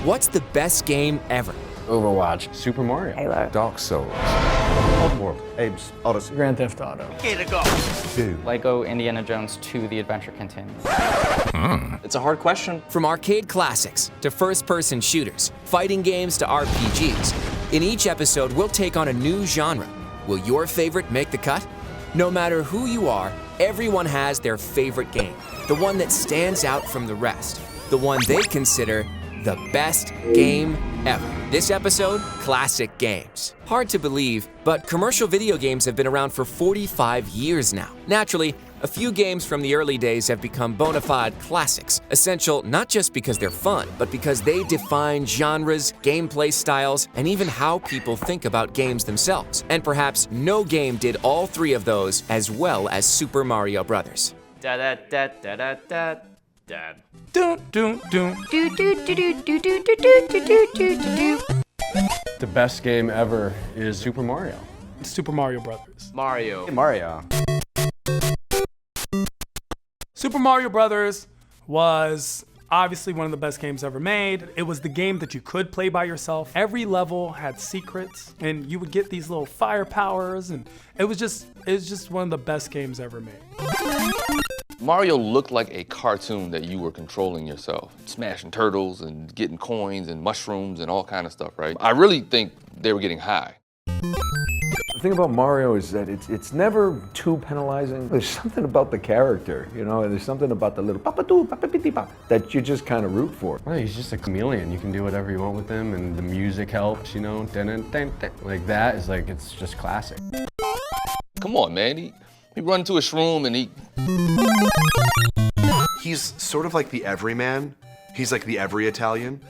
What's the best game ever? Overwatch, Super Mario, Halo, Dark Souls, World, Abe's Odyssey, Grand Theft Auto, Lego Indiana Jones 2: The Adventure Continues. It's a hard question. From arcade classics to first-person shooters, fighting games to RPGs, in each episode we'll take on a new genre. Will your favorite make the cut? No matter who you are, everyone has their favorite game, the one that stands out from the rest, the one they consider the best game ever. This episode, classic games. Hard to believe, but commercial video games have been around for 45 years now. Naturally, a few games from the early days have become bona fide classics, essential not just because they're fun, but because they define genres, gameplay styles, and even how people think about games themselves. And perhaps no game did all three of those as well as Super Mario Bros. Da da da da da da da. dun dun dun. The best game ever is Super Mario. Super Mario Brothers. Mario. Mario. Super Mario Brothers was obviously one of the best games ever made. It was the game that you could play by yourself. Every level had secrets, and you would get these little fire powers, and it was just one of the best games ever made. Mario looked like a cartoon that you were controlling yourself, smashing turtles and getting coins and mushrooms and all kind of stuff, right? I really think they were getting high. The thing about Mario is that it's never too penalizing. There's something about the character, you know, and there's something about the little papa-doo, papa-piti-pa that you just kind of root for. Well, he's just a chameleon. You can do whatever you want with him, and the music helps, you know, like that is like, it's just classic. Come on, man. He run into a shroom and he... He's sort of like the everyman. He's like the every Italian.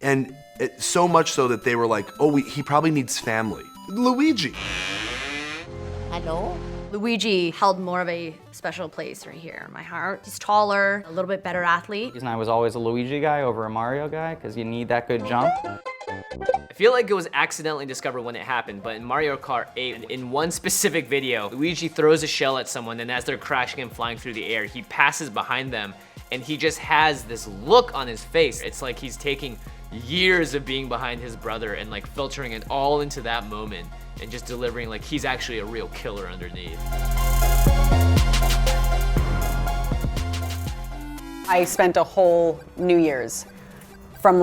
And so much so that they were like, oh, he probably needs family. Luigi. Hello? Luigi held more of a special place right here in my heart. He's taller, a little bit better athlete. And I was always a Luigi guy over a Mario guy because you need that good jump. I feel like it was accidentally discovered when it happened, but in Mario Kart 8, in one specific video, Luigi throws a shell at someone, and as they're crashing and flying through the air, he passes behind them, and he just has this look on his face. It's like he's taking years of being behind his brother and like filtering it all into that moment and just delivering like he's actually a real killer underneath. I spent a whole New Year's from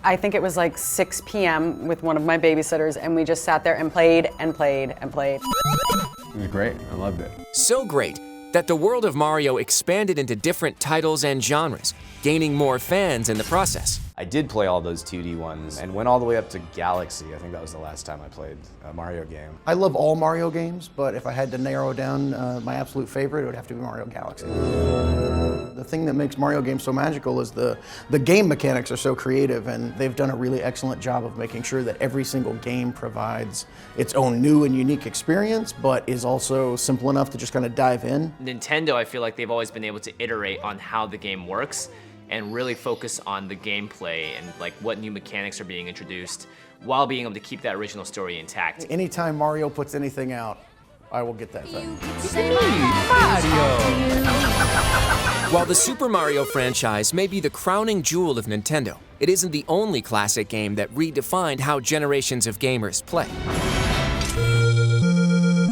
I think it was 6 p.m. with one of my babysitters, and we just sat there and played and played and played. It was great. I loved it. So great that the world of Mario expanded into different titles and genres, gaining more fans in the process. I did play all those 2D ones and went all the way up to Galaxy. I think that was the last time I played a Mario game. I love all Mario games, but if I had to narrow down my absolute favorite, it would have to be Mario Galaxy. The thing that makes Mario games so magical is the game mechanics are so creative, and they've done a really excellent job of making sure that every single game provides its own new and unique experience, but is also simple enough to just kind of dive in. Nintendo, I feel like they've always been able to iterate on how the game works and really focus on the gameplay and like what new mechanics are being introduced while being able to keep that original story intact. Anytime Mario puts anything out, I will get that thing. While the Super Mario franchise may be the crowning jewel of Nintendo, it isn't the only classic game that redefined how generations of gamers play.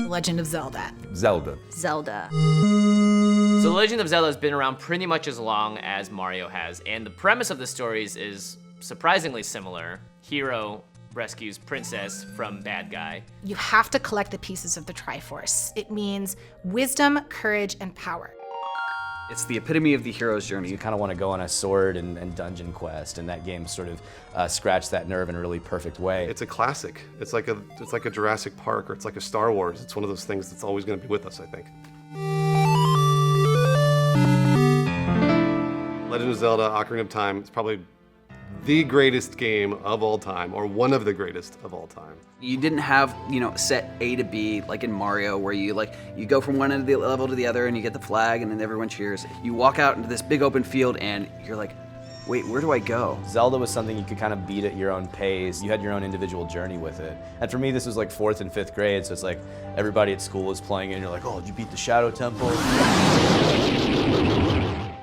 Legend of Zelda. Zelda. Zelda. So The Legend of Zelda has been around pretty much as long as Mario has, and the premise of the stories is surprisingly similar. Hero rescues princess from bad guy. You have to collect the pieces of the Triforce. It means wisdom, courage, and power. It's the epitome of the hero's journey. You kind of want to go on a sword and dungeon quest, and that game sort of scratched that nerve in a really perfect way. It's a classic. It's like a Jurassic Park, or it's like a Star Wars. It's one of those things that's always going to be with us, I think. Legend of Zelda: Ocarina of Time is probably the greatest game of all time, or one of the greatest of all time. You didn't have, set A to B like in Mario, where you go from one end of the level to the other and you get the flag and then everyone cheers. You walk out into this big open field and you're like, wait, where do I go? Zelda was something you could kind of beat at your own pace. You had your own individual journey with it. And for me, this was like 4th and 5th grade, so it's like everybody at school was playing it and you're like, oh, did you beat the Shadow Temple?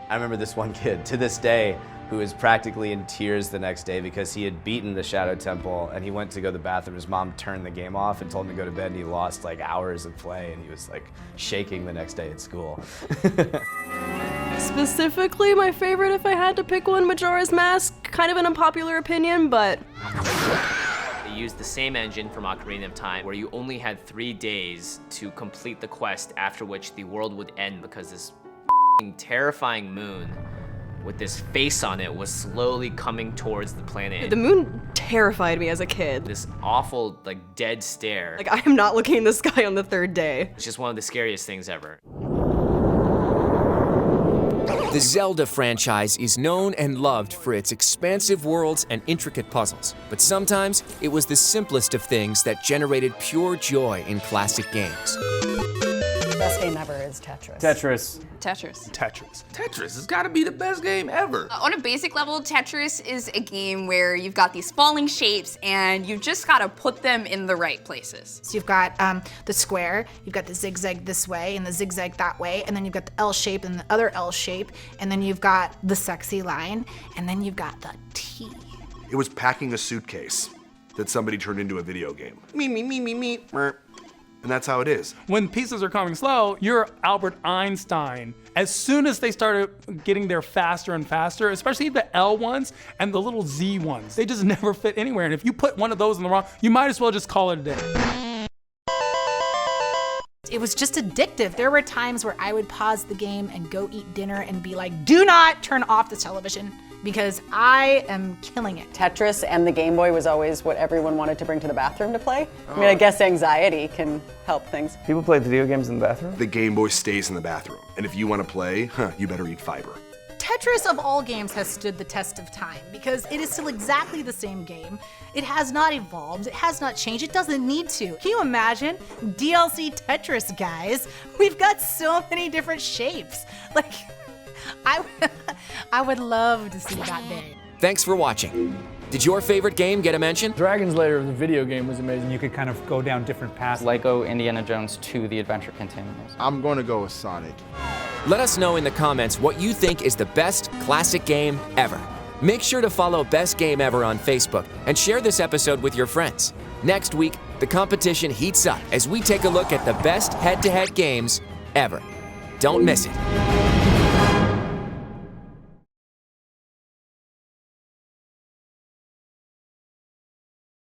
I remember this one kid, to this day, who was practically in tears the next day because he had beaten the Shadow Temple and he went to go to the bathroom. His mom turned the game off and told him to go to bed, and he lost like hours of play, and he was like shaking the next day at school. Specifically, my favorite, if I had to pick one, Majora's Mask. Kind of an unpopular opinion, but They used the same engine from Ocarina of Time, where you only had 3 days to complete the quest, after which the world would end because this terrifying moon with this face on it was slowly coming towards the planet. the moon terrified me as a kid. This awful, like, dead stare. Like, I am not looking in the sky on the 3rd day. It's just one of the scariest things ever. The Zelda franchise is known and loved for its expansive worlds and intricate puzzles, but sometimes it was the simplest of things that generated pure joy in classic games. Best game ever is Tetris. Tetris. Tetris. Tetris. Tetris has got to be the best game ever. On a basic level, Tetris is a game where you've got these falling shapes and you've just got to put them in the right places. So you've got the square, you've got the zigzag this way and the zigzag that way, and then you've got the L shape and the other L shape, and then you've got the sexy line, and then you've got the T. It was packing a suitcase that somebody turned into a video game. Me. And that's how it is. When pieces are coming slow, you're Albert Einstein. As soon as they started getting there faster and faster, especially the L ones and the little Z ones, they just never fit anywhere. And if you put one of those in the wrong, you might as well just call it a day. It was just addictive. There were times where I would pause the game and go eat dinner and be like, do not turn off the television, because I am killing it. Tetris and the Game Boy was always what everyone wanted to bring to the bathroom to play. I mean, I guess anxiety can help things. People play video games in the bathroom? The Game Boy stays in the bathroom. And if you want to play, you better eat fiber. Tetris of all games has stood the test of time because it is still exactly the same game. It has not evolved, it has not changed, it doesn't need to. Can you imagine? DLC Tetris, guys. We've got so many different shapes. Like, I would love to see that day. Thanks for watching. Did your favorite game get a mention? Dragon's Lair, the video game, was amazing. You could kind of go down different paths. Lego Indiana Jones 2: The Adventure Continues. I'm going to go with Sonic. Let us know in the comments what you think is the best classic game ever. Make sure to follow Best Game Ever on Facebook and share this episode with your friends. Next week, the competition heats up as we take a look at the best head-to-head games ever. Don't miss it.